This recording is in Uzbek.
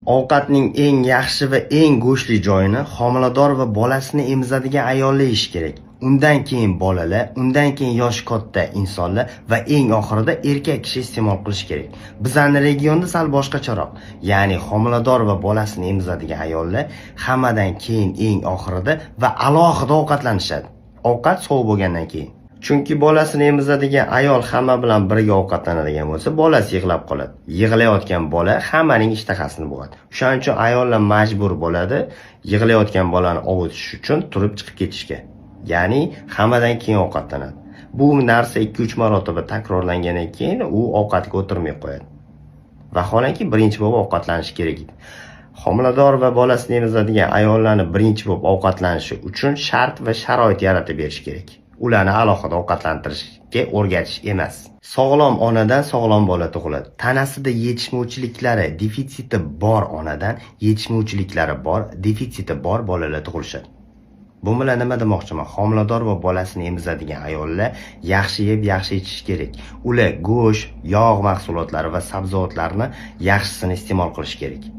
Ovqatning eng yaxshi va eng go'shtli joyini homilador va bolasini emizadigan ayollar yeyishi kerak. Undan keyin bolalar, undan keyin yoshi katta insonlar va eng oxirida erkak kishi iste'mol qilish kerak. Bizning regionda sal boshqacharoq. Ya'ni homilador va bolasini emizadigan ayollar hammadan keyin eng oxirida va alohida ovqatlanishadi. Ovqat sovuq bo'lgandan keyin. Chunki bolasini emizadigan ayol hamma bilan birga ovqatlanadigan bo'lsa, bolasi yig'lab qoladi. Yig'layotgan bola hammaning ishtahasini bo'g'adi. Shuning uchun ayollar majbur bo'ladi yig'layotgan bolani ovutish uchun turib chiqib ketishga. Ya'ni hammadan keyin ovqatlanadi. Bu narsa 2-3 marotaba takrorlangandan keyin u ovqatga o'tirmay qo'yadi. Vaholanki birinchi bo'lib ovqatlanish kerak edi. Homilador va bolasini emizadigan ayollarni birinchi bo'lib ovqatlanishi uchun shart va sharoit yaratib berish kerak. Ularni alohida ovqatlantirishga o'rgatish emas. Sog'lom onadan sog'lom bola tug'iladi. Tanasida yetishmovchiliklari, defitsiti bor onadan yetishmovchiliklari bor, defitsiti bor bolalar tug'ilishadi. Bu bilan nima demoqchiman? Homilador va bolasini emizadigan ayollar yaxshi yeb, yaxshi ichish kerak. Ular go'sht, yog' mahsulotlari va sabzavotlarni yaxshisini iste'mol qilish kerak.